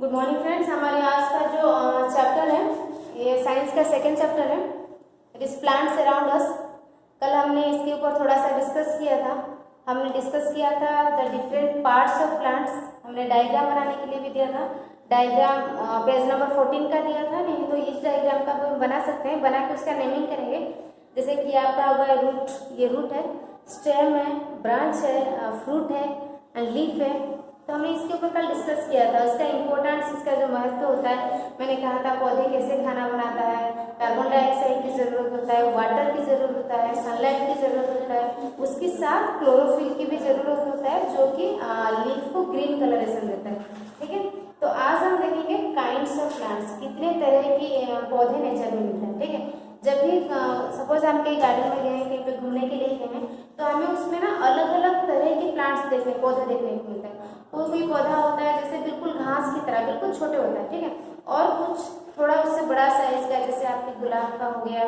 Good morning friends. हमारे आज का जो चैप्टर है ये साइंस का सेकंड चैप्टर है, it is plants around us. कल हमने इसके ऊपर थोड़ा सा डिस्कस किया था। हमने डिस्कस किया था the different parts of plants. हमने डायग्राम बनाने के लिए भी दिया था। डायग्राम पेज नंबर 14 का दिया था, नहीं तो इस डायग्राम का हम बना सकते हैं। बना के उसका नेमिंग करेंगे। जैसे कि आपका होगा रूट, ये रूट है, स्टेम है, ब्रांच है, फ्रूट है एंड लीफ है। तो हमने इसके ऊपर कल डिस्कस किया था। इसका इम्पोर्टेंस, इसका जो महत्व होता है, मैंने कहा था पौधे कैसे खाना बनाता है, कार्बन डाइऑक्साइड की जरूरत होता है, वाटर की जरूरत होता है, सनलाइट की जरूरत होता है, उसके साथ क्लोरोफिल की भी जरूरत होता है जो कि लीफ को ग्रीन कलरेशन देता है। ठीक है, तो आज हम देखेंगे काइंड्स ऑफ प्लांट्स, कितने तरह की पौधे नेचर में मिलते हैं। ठीक है, जब भी सपोज हम कहीं गार्डन में गए हैं, कहीं पे घूमने के लिए गए हैं, तो हमें उसमें ना अलग अलग तरह के प्लांट्स देखने, पौधे देखने को मिलते हैं। कोई पौधा होता है जैसे बिल्कुल घास की तरह बिल्कुल छोटे होता है, ठीक है, और कुछ थोड़ा उससे बड़ा साइज का, जैसे आपके गुलाब का हो गया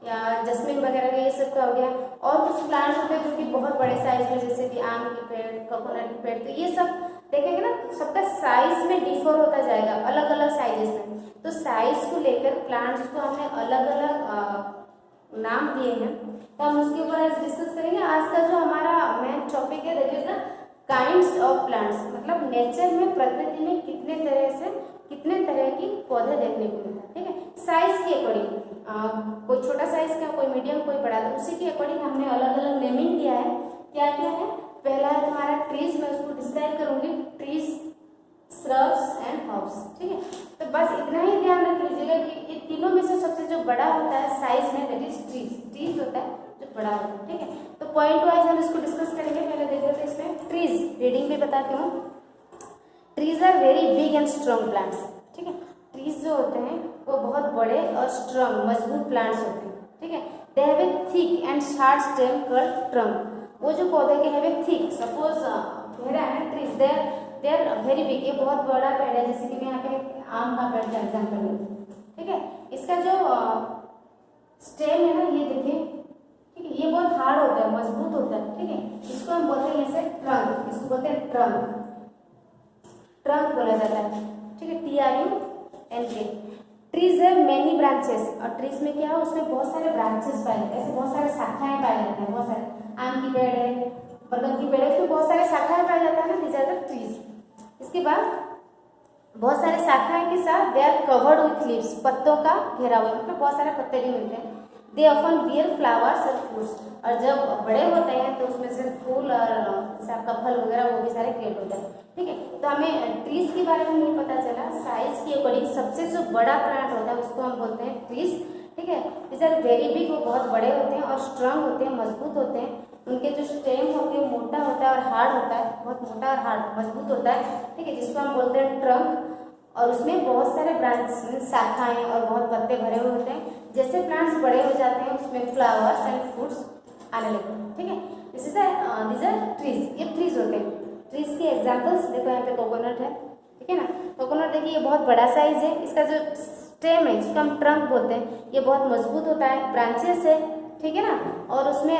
या जस्मिन वगैरह का, ये सब का हो गया। और कुछ प्लांट्स होते हैं जो कि बहुत बड़े साइज में, जैसे कि आम के पेड़, कोकोनट के पेड़। तो ये सब देखेंगे ना, सबका साइज में डिफर होता जाएगा अलग अलग साइजेस में। तो साइज को लेकर प्लांट्स को हमने अलग अलग नाम दिए हैं, तो हम उसके ऊपर आज डिस्कस करेंगे। आज का जो हमारा मेन टॉपिक है that is the kinds of plants, मतलब नेचर में, प्रकृति में कितने तरह की पौधे देखने को मिलता है। ठीक है, साइज के अकॉर्डिंग, कोई छोटा साइज का, कोई मीडियम, कोई बड़ा, तो उसी के अकॉर्डिंग हमने अलग अलग नेमिंग दिया है। क्या क्या है? पहला है तुम्हारा ट्रीज, मैं उसको डिस्क्राइब करूंगी, ट्रीज, श्रब्स एंड हर्ब्स। ठीक है, तो बस इतना ही ध्यान रख लीजिएगा कि ये तीनों में से सबसे जो बड़ा होता है साइज में, दैट इज ट्रीज। ट्रीज होता है जो बड़ा होता है। ठीक है, तो पॉइंट वाइज हम इसको डिस्कस करेंगे। पहले देख लेते हैं इसमें ट्रीज, रीडिंग भी बताती हूँ। Trees are very big and strong plants. ठीक है, ट्रीज जो होते हैं वो बहुत बड़े और स्ट्रॉन्ग, मजबूत प्लांट्स होते हैं। ठीक है, they have a thick and sharp stem called trunk. वो जो पौधे के हैव ए थिक, सपोज घेरा है trees, they are very big, ये बहुत बड़ा पेड़ है, जैसे कि मैं यहाँ पे आम का पेड़ का एग्जाम्पल लूँ। ठीक है, इसका जो स्टेम है ना, ये देखिए, ठीक है, ये बहुत हार्ड होता है, मजबूत होता है। ठीक है, इसको हम बोलते हैं जैसे ट्रंक, इसको बोलते हैं ट्रंक, ट्रंक बोला जाता है। ठीक है, TRUNK। ट्रीज है मेनी ब्रांचेस, और ट्रीज में क्या है, उसमें बहुत सारे ब्रांचेस पाए जाते हैं, ऐसे बहुत सारे शाखाएं पाए जाते हैं। बहुत सारे आम की पेड़ है, बरगद की पेड़ है, उसमें बहुत सारे शाखाएं पाए जाता है ना, दीज आर द ट्रीज। इसके बाद बहुत सारे शाखाएं के साथ they are covered with leaves, पत्तों का घेरा हुआ, मतलब बहुत सारे पत्ते भी मिलते हैं। दे ऑफन बियर फ्लावर्स और फ्रूट्स, और जब बड़े होते हैं तो उसमें से फूल और जैसे आपका फल वगैरह वो भी सारे क्रिएट होते हैं। ठीक है, तो हमें ट्रीज के बारे में नहीं पता चला। साइज के अकॉर्डिंग सबसे जो बड़ा प्लांट होता है उसको हम बोलते हैं ट्रीज। ठीक है, दिस आर वेरी बिग, वो बहुत बड़े होते हैं और स्ट्रांग होते हैं, मजबूत होते हैं। उनके जो स्टेम होते हैं मोटा होता है और हार्ड होता है, बहुत मोटा और हार्ड मजबूत होता है। ठीक है, जिसको हम बोलते हैं ट्रंक, और उसमें बहुत सारे ब्रांच, शाखाएं और बहुत पत्ते भरे हुए होते हैं। जैसे प्लांट्स बड़े हो जाते हैं उसमें फ्लावर्स एंड फ्रूट्स आने लगते हैं। ठीक है, दिस आर ट्रीज, ये ट्रीज होते हैं। ट्रीज के एग्जाम्पल्स देखो, यहाँ पे कोकोनट है। ठीक है ना, कोकोनट देखिए, ये बहुत बड़ा साइज है। इसका जो स्टेम है इसको हम ट्रंक बोलते हैं, ये बहुत मजबूत होता है, ब्रांचेस है। ठीक है ना, और उसमें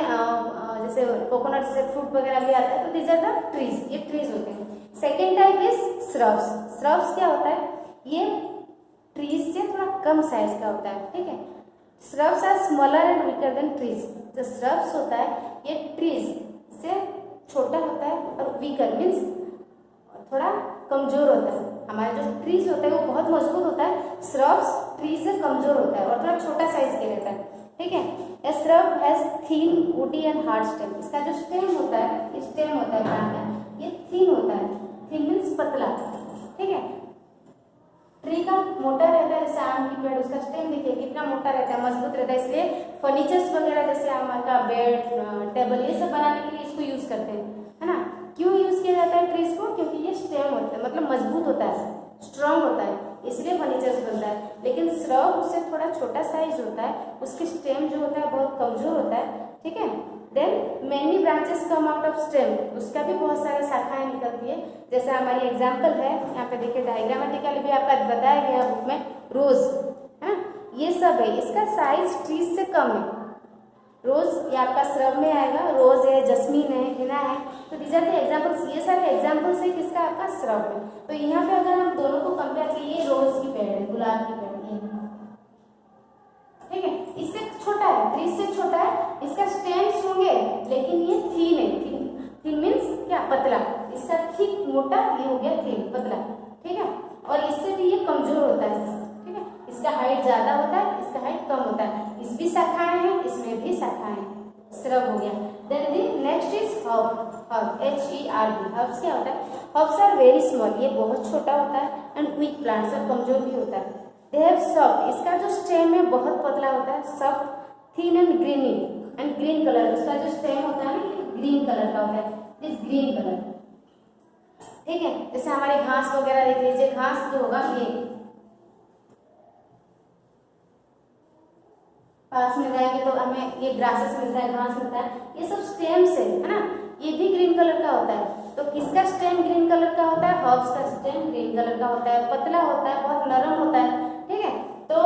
जैसे कोकोनट जैसे फ्रूट वगैरह भी आता है। तो दीज आर द ट्रीज, ये ट्रीज होते हैं। Second type is shrubs. Shrubs क्या होता है, ये ट्रीज से थोड़ा कम साइज का होता है। ठीक है, shrubs are smaller and weaker than trees. जो श्रब्स होता है ये ट्रीज से छोटा होता है और वीकर मीन्स थोड़ा कमजोर होता है। हमारा जो ट्रीज होता है वो बहुत मजबूत होता है, श्रब्स ट्रीज से कमजोर होता है और थोड़ा छोटा साइज के रहता है। ठीक है, a shrub has thin woody and hard stem. इसका जो स्टेम होता है, स्टेम होता है प्लांट का, ये थिन होता है। थिन मीन्स पतला। ठीक है, ट्री का मोटा रहता है, जैसे आम की पेड़, उसका स्टेम देखिए कितना मोटा रहता है, मजबूत रहता है। इसलिए फर्नीचर्स वगैरह जैसे हमारा बेड, टेबल, ये सब बनाने के लिए इसको यूज करते हैं, है ना। क्यों यूज किया जाता है ट्रीज को? क्योंकि ये स्टेम होता है, मतलब मजबूत होता है, स्ट्रांग होता है, इसलिए फर्नीचर्स बनता है। लेकिन श्रब उससे थोड़ा छोटा साइज होता है, उसकी स्टेम जो होता है बहुत कमजोर होता है। ठीक है, then many branches come out of stem, उसका भी बहुत सारे शाखाएं निकलती है। जैसे हमारी एग्जाम्पल है यहाँ पे देखिए, डायग्रामेटिकली भी आपका बताया गया बुक में, रोज है, ये सब है, इसका साइज ट्रीज से कम है। रोज ये आपका श्रब में आएगा, रोज है, जस्मीन है, हिना है। तो दीज आर द एग्जाम्पल्स, ये सारे एग्जाम्पल्स है किसका, आपका श्रब में। तो यहाँ पे अगर हम दोनों को कंपेयर गुलाब की पेड़, ये ठीक है। इससे छोटा है, ट्री से छोटा है, इसका स्टेम्स होंगे लेकिन ये थीन है। थीन मीन्स क्या, पतला। इसका थिक मोटा, ये हो गया थीन पतला, ठीक है। और इससे भी ये कमजोर होता है, ठीक है। इसका हाइट ज्यादा होता है, इसका हाइट कम होता है। इस भी शाखाएं हैं, इसमें भी शाखाएं हैं, श्रब हो गया। Then the next is herb. Herb HERB। Herbs क्या होता है? हर्ब्स आर वेरी स्मॉल, ये बहुत छोटा होता है, एंड वीक प्लांट्स, और कमजोर भी होता है। दे हैव सॉफ्ट, इसका जो स्टेम है बहुत पतला होता है, soft, thin and greeny and green colour. उसका जो स्टेम होता है ना, ये ग्रीन कलर का होता है, इस ग्रीन कलर, ठीक है। जैसे हमारी घास वगैरह देख लीजिए, घास जो होगा ये पास में जाएंगे तो हमें ये ग्रासेस मिलता है, घास मिलता है, ये सब स्टेम से है ना, ये भी ग्रीन कलर का होता है। तो किसका स्टेम ग्रीन कलर का होता है? हर्ब्स का स्टेम ग्रीन कलर का होता है, पतला होता है, बहुत नरम होता है, ठीक है। तो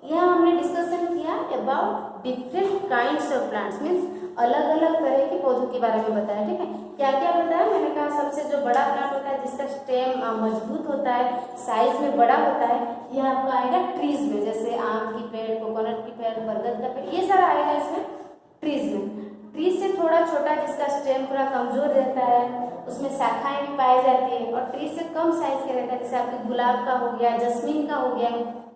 यहाँ हमने डिस्कशन किया about different kinds of plants, means अलग अलग तरह के पौधों के बारे में बताया, ठीक है। क्या क्या बताया? मैंने कहा सबसे जो बड़ा प्लांट होता है जिसका स्टेम मजबूत होता है, साइज में बड़ा होता है, यह आपका आएगा ट्रीज में, जैसे आम की पेड़, कोकोनट की पेड़, बरगद का पेड़, ये सारा आएगा इसमें ट्रीज में। ट्रीज से थोड़ा छोटा जिसका स्टेम थोड़ा कमजोर रहता है, उसमें शाखाएं भी पाई जाती है, और ट्रीज से कम साइज का रहता है, जैसे आपके गुलाब का हो गया, जस्मीन का हो गया,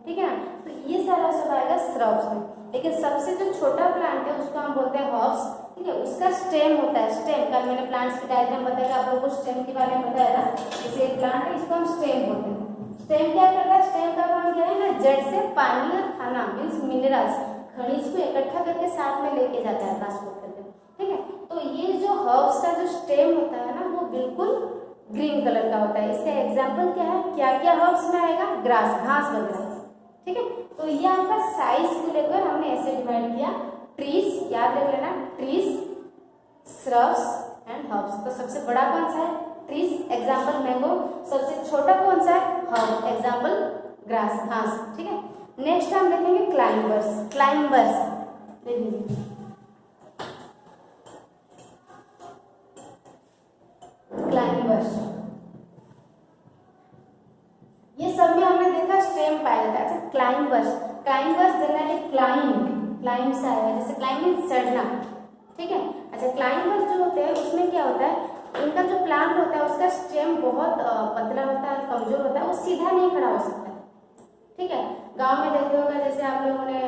ठीक है ना। तो ये सारा सब आएगा श्रब्स में। लेकिन सबसे जो छोटा प्लांट है उसको हम बोलते हैं हर्ब्स, ठीक है। उसका स्टेम होता है, स्टेम का मैंने प्लांट्स की डायग्राम बताया, आप लोगों को स्टेम के बारे में बताया था। जैसे एक प्लांट है, इसको हम स्टेम बोलते हैं। स्टेम क्या करता है? स्टेम का काम क्या है ना, जड़ से पानी और खाना मीन्स मिनरल्स, खनिज को इकट्ठा करके साथ में लेके जाता है, ट्रांसपोर्ट करके, ठीक है। तो ये जो हर्ब्स का जो स्टेम होता है ना, वो बिल्कुल ग्रीन कलर का होता है। इसका एग्जाम्पल क्या है? क्या क्या हर्ब्स में आएगा? ग्रास, घास वगैरह, ठीक है। तो ये आपका साइज को लेकर हमने ऐसे डिवाइड किया, ट्रीज, याद रख लेना, ट्रीज, श्रब्स एंड हर्ब्स। तो सबसे बड़ा कौन सा है? Trees, example mango. सबसे छोटा कौन सा है? हर्ब, एग्जाम्पल ग्रास, घास, ठीक है। नेक्स्ट हम देखेंगे क्लाइंबर्स। क्लाइंबर्स देख लीजिए, क्लाइंबर्स, ये सब में हमने देखा स्टेम पाया जाता है। अच्छा, क्लाइंबर्स, क्लाइंबर्स जनरली क्लाइंब से आया है, जैसे क्लाइंब मीन्स चढ़ना, ठीक है। अच्छा, क्लाइंबर्स जो होते हैं उसमें क्या होता है, इनका जो प्लांट होता है उसका स्टेम बहुत पतला होता है, कमजोर होता है, वो सीधा नहीं खड़ा हो सकता, ठीक है। गांव में देखते होगा, जैसे आप लोगों ने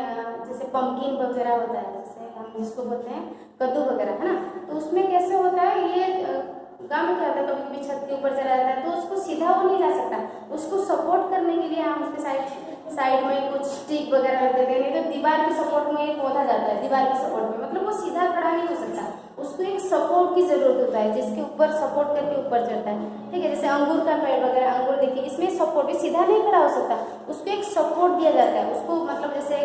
जैसे पंपकिन वगैरह होता है, जैसे हम जिसको बोलते हैं कद्दू वगैरह, है ना। तो उसमें कैसे होता है, ये गांव में क्या होता है, कभी कभी छत के ऊपर चला जाता है, तो उसको सीधा वो नहीं ला सकता, उसको सपोर्ट करने के लिए हम उसके साइड में कुछ स्टिक वगैरह रख देते हैं, नहीं तो दीवार के सपोर्ट में एक पौधा जाता है, दीवार के सपोर्ट में, मतलब वो सीधा खड़ा नहीं हो सकता, उसको एक सपोर्ट की जरूरत होता है, जिसके ऊपर सपोर्ट करके ऊपर चढ़ता है, ठीक है। जैसे अंगूर का पेड़ वगैरह, अंगूर देखिए, इसमें सपोर्ट, सीधा नहीं खड़ा हो सकता, उसको एक सपोर्ट दिया जाता है, उसको मतलब जैसे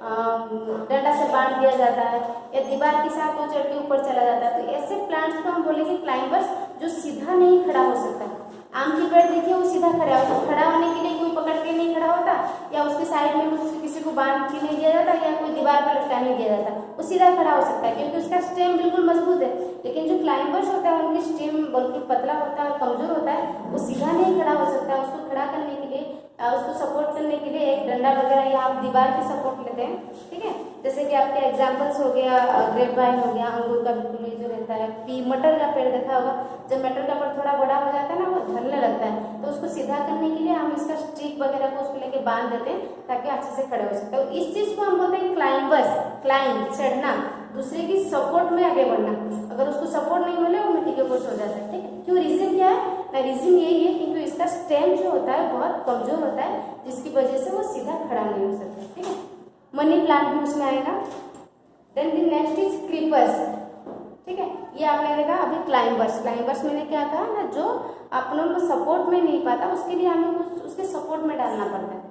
डंडा से बांध दिया जाता है, या दीवार के साथ वो चढ़ के ऊपर चला जाता है। तो ऐसे प्लांट्स को हम बोलेंगे क्लाइंबर्स, जो सीधा नहीं खड़ा हो सकता। आम की पेड़ देखिए, वो सीधा खड़ा है, उसको खड़ा होने के लिए कोई पकड़ के नहीं खड़ा होता, या उसके साइड में किसी को बांध के नहीं दिया जाता, या कोई दीवार पर लटका नहीं दिया जाता, वो सीधा खड़ा हो सकता है क्योंकि उसका स्टेम बिल्कुल मजबूत है। लेकिन जो क्लाइंबर्स होता है उनकी स्टेम बिल्कुल पतला होता है और कमजोर होता है, वो सीधा नहीं खड़ा हो सकता। उसको खड़ा करने के लिए, उसको सपोर्ट करने के लिए एक डंडा वगैरह या आप दीवार की सपोर्ट लेते हैं, ठीक है। जैसे कि आपके एग्जाम्पल्स हो गया, ग्रेप वाइन हो गया, अंगूर का बिल्कुल ये जो रहता है, मटर का पेड़ देखा होगा, जब मटर का पेड़ थोड़ा बड़ा हो जाता है ना, वो ढलने लगता है, तो उसको सीधा करने के लिए हम इसका स्टिक वगैरह को उसको लेके बांध देते हैं ताकि अच्छे से खड़े हो सकते हो। इस चीज को हम बोलते हैं क्लाइंबर्स, क्लाइंब, चढ़ना, दूसरे की सपोर्ट में आगे बढ़ना। अगर उसको सपोर्ट नहीं मिले, वो मिट्टी के ऊपर सो जाता है, ठीक है। क्यों? रीजन क्या है ना, रीजन यही है क्योंकि इसका स्टेम जो होता है बहुत कमजोर होता है, जिसकी वजह से वो सीधा खड़ा नहीं हो सकता, ठीक है। मनी प्लांट भी उसमें आएगा। Then the next is creepers, ठीक है। ये आपने देखा अभी क्लाइंबर्स, क्लाइंबर्स मैंने क्या कहा ना, जो अपनों को सपोर्ट में नहीं पाता, उसके लिए हमें कुछ उसके सपोर्ट में डालना पड़ता है,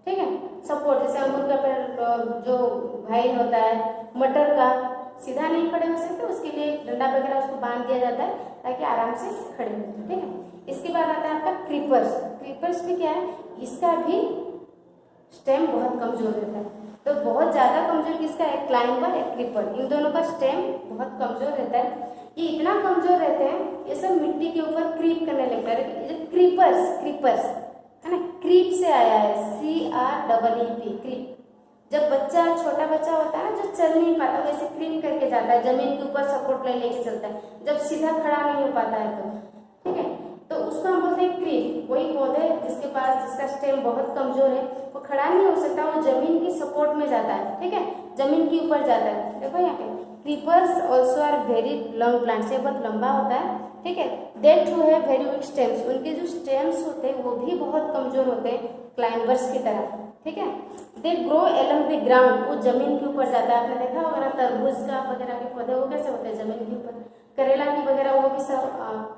ठीक है। सपोर्ट, जैसे अंगूर का पेड़ जो वाइन होता है, मटर का सीधा नहीं खड़े हो सकते, उसके लिए डंडा वगैरह उसको बांध दिया जाता है ताकि आराम से खड़े हो जाए, ठीक है। इसके बाद आता है आपका क्रीपर्स। क्रीपर्स भी क्या है, इसका भी स्टेम बहुत कमजोर रहता है। तो बहुत ज्यादा कमजोर किसका है? क्लाइंबर, एक क्रीपर, इन दोनों का स्टेम बहुत कमजोर रहता है। ये इतना कमजोर रहते हैं, ये सब मिट्टी के ऊपर क्रीप करने लगता है। क्रीपर्स, क्रीपर्स है ना, क्रीप से आया है, CREEP, क्रीप। जब बच्चा छोटा बच्चा होता है ना, जो चल नहीं पाता, वैसे क्रीप करके जाता है, जमीन के ऊपर सपोर्ट ले लेके चलता है, जब सीधा खड़ा नहीं हो पाता है तो, ठीक है, तो उसको हम बोलते हैं क्रीप। वही पौधे जिसका स्टेम बहुत कमजोर है, वो खड़ा नहीं हो सकता, वो जमीन की सपोर्ट में जाता है, ठीक है, जमीन के ऊपर जाता है। देखो यहाँ पे creepers also are very long plants, ये बहुत लंबा होता है, ठीक है। They too have very weak stems, उनके जो स्टेम्स होते हैं वो भी बहुत कमजोर होते हैं, क्लाइंबर्स की तरह, ठीक है। They grow along the ground, वो जमीन के ऊपर जाता है। आपने देखा होगा ना तरबूज का वगैरह के पौधे, वो कैसे होते हैं जमीन के ऊपर, करेला की वगैरह, वो भी सब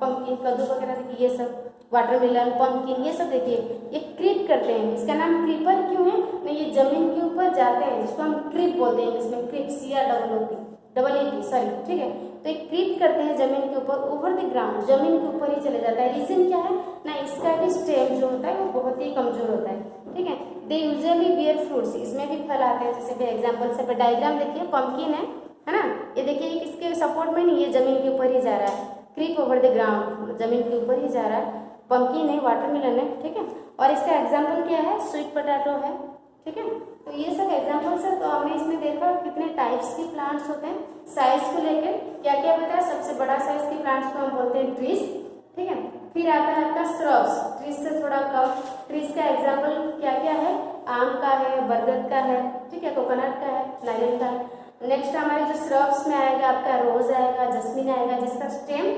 पंपकिन, कद्दू वगैरह, देखिए ये सब, वाटरमेलन, पंपकिन, ये सब देखिए ये क्रीप करते हैं। इसका नाम क्रीपर क्यों है ना, ये जमीन के ऊपर जाते हैं, जिसको हम क्रीप बोलते हैं, इसमें क्रीप, CREEP, सॉरी, ठीक है। तो एक क्रीप करते हैं जमीन के ऊपर, ओवर द ग्राउंड, जमीन के ऊपर ही चले जाता है। रीजन क्या है ना, इसका भी स्टेम जो होता है वो बहुत ही कमजोर होता है, ठीक है। दे यूजुअली बियर फ्रूट्स, इसमें भी फल आते हैं, जैसे एग्जाम्पल से डायग्राम देखिए, पंपकिन है ना, ये देखिए ये किसके सपोर्ट में नहीं, ये जमीन के ऊपर ही जा रहा है, क्रीप ओवर द ग्राउंड, जमीन के ऊपर ही जा रहा है। पंपकिन है, वाटरमेलन है, ठीक है। और इसका एग्जाम्पल क्या है, स्वीट पोटैटो है, ठीक है। तो ये सब एग्जाम्पल्स है। तो हमने इसमें देखा कितने टाइप्स के प्लांट्स होते हैं, साइज को लेकर क्या क्या बताया, सबसे बड़ा साइज के प्लांट्स को हम बोलते हैं ट्रीज, ठीक है। फिर आता है आपका श्रब्स, ट्रीज से थोड़ा कम, ट्रीज का एग्जाम्पल क्या क्या है, आम का है, बरगद का है, ठीक है, कोकोनट का है, नारियल का है। नेक्स्ट हमारे जो श्रब्स में आएगा आपका रोज आएगा, जस्मिन आएगा, जिसका स्टेम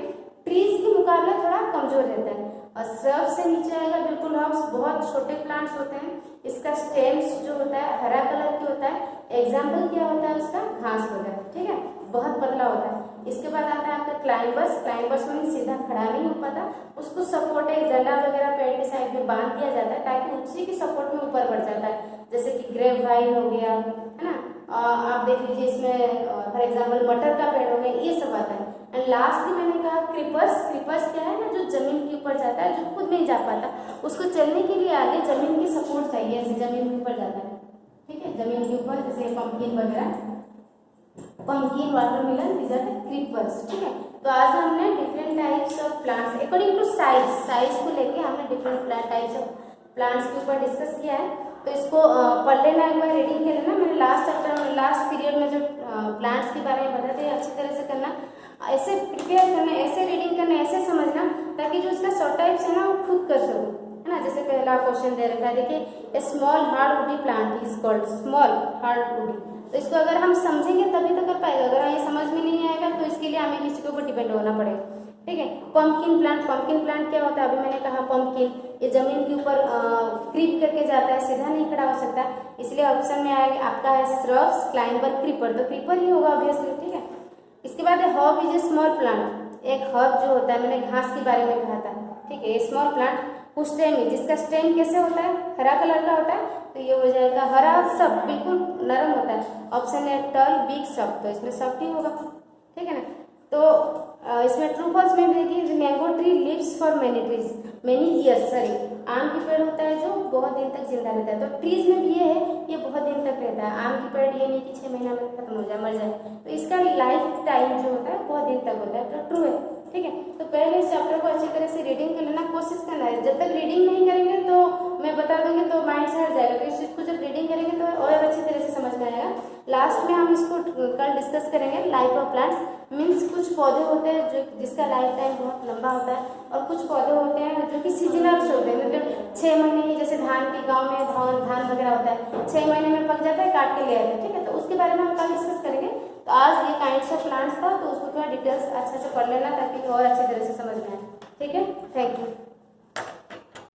ट्रीज के मुकाबले थोड़ा कमजोर रहता है। और श्रब से नीचे आएगा बिल्कुल हर्ब्स, बहुत छोटे प्लांट्स होते हैं, इसका स्टेम्स जो होता है हरा कलर की होता है। एग्जाम्पल क्या होता है उसका, घास वगैरह, ठीक है, बहुत पतला होता है। इसके बाद आता है आपका क्लाइंबर्स, क्लाइंबर्स में सीधा खड़ा नहीं हो पाता, उसको सपोर्ट एक डंडा वगैरह पेड़ के साइड में बांध दिया जाता है, ताकि उसी की सपोर्ट में ऊपर बढ़ जाता है, जैसे कि ग्रेप वाइन हो गया, है ना, आप देख लीजिए इसमें फॉर एग्जाम्पल मटर का पेड़ हो गया, ये सब आता है। एंड लास्टली मैंने कहा क्रीपर्स, क्रीपर्स क्या है ना, जो जमीन के ऊपर जाता है, जो खुद नहीं जा पाता, उसको चलने के लिए आगे जमीन की सपोर्ट चाहिए, ऐसे जमीन के ऊपर जाता है, ठीक है, जमीन के ऊपर, जैसे पंपकिन वगैरह, pumpkin, watermelon, these are the creepers, ठीक है। तो आज हमने different types of plants according to size को लेके हमने डिफरेंट टाइप्स ऑफ प्लांट्स के ऊपर डिस्कस किया है। तो इसको पढ़ लेना, एक बार रीडिंग कर लेना। मैंने लास्ट चैप्टर में, लास्ट पीरियड में जो प्लांट्स के बारे में बताते हैं, अच्छी तरह से करना, ऐसे प्रिपेयर करना, ऐसे रीडिंग करना, ऐसे समझना, ताकि जो इसका शॉर्ट टाइप्स है ना वो खुद कर सको, है ना। जैसे पहला क्वेश्चन दे रखा है, देखिए, a small hard woody plant is called, small hard woody. तो इसको अगर हम समझेंगे तभी तो कर पाएगा, अगर ये समझ में नहीं आएगा तो इसके लिए हमें किसी के ऊपर डिपेंड होना पड़ेगा, ठीक है। पंपकिन प्लांट, पंपकिन प्लांट क्या होता है, अभी मैंने कहा पंपकिन, ये जमीन के ऊपर क्रीप करके जाता है, सीधा नहीं खड़ा हो सकता, इसलिए ऑप्शन में आएगा आपका है श्रब्स, क्लाइंबर, क्रीपर, तो क्रीपर ही होगा ऑब्वियसली, ठीक है। इसके बाद है herb is a small plant, एक हर्ब जो होता है, मैंने घास के बारे में कहा था, ठीक है, स्मॉल प्लांट। स्टेम, जिसका स्टेम कैसे होता है, हरा कलर का होता है, तो ये हो जाएगा हरा, सब बिल्कुल नरम होता है। ऑप्शन है टल, बिग, सब, तो इसमें सब ही होगा, ठीक है ना। तो इसमें ट्रू फॉल्स में देखिए, mango tree lives for many years, sorry, आम की पेड़ होता है जो बहुत दिन तक जिंदा रहता है, तो ट्रीज में भी ये है, ये बहुत दिन तक रहता है। आम की पेड़ ये नहीं कि 6 महीना में खत्म हो जाए, मर जाए, तो इसका लाइफ टाइम जो होता है बहुत दिन तक होता है, तो ट्रू है, ठीक है। तो पहले इस चैप्टर को अच्छी तरह से रीडिंग कर लेना, कोशिश करना है, जब तक रीडिंग नहीं करेंगे तो मैं बता दूंगी तो माइंड से हट जाएगा, तो इस चीज को जब रीडिंग करेंगे तो और अच्छी तरह से समझ में आएगा। लास्ट में हम इसको कल डिस्कस करेंगे, लाइफ ऑफ प्लांट्स, मीन्स कुछ पौधे होते हैं जो जिसका लाइफ टाइम बहुत लंबा होता है, और कुछ पौधे होते हैं जो कि सीजनल्स होते हैं, मतलब 6 महीने ही, जैसे धान के गाँव में धान वगैरह होता है, 6 महीने में पक जाता है, काट के ले आते हैं, ठीक है। तो उसके बारे में हम कल डिस्कस करेंगे। तो आज ये काइंड्स ऑफ प्लांट्स था, तो उसको थोड़ा डिटेल्स अच्छे से पढ़ लेना, ताकि और अच्छी तरह से समझ में आए, ठीक है। Thank you.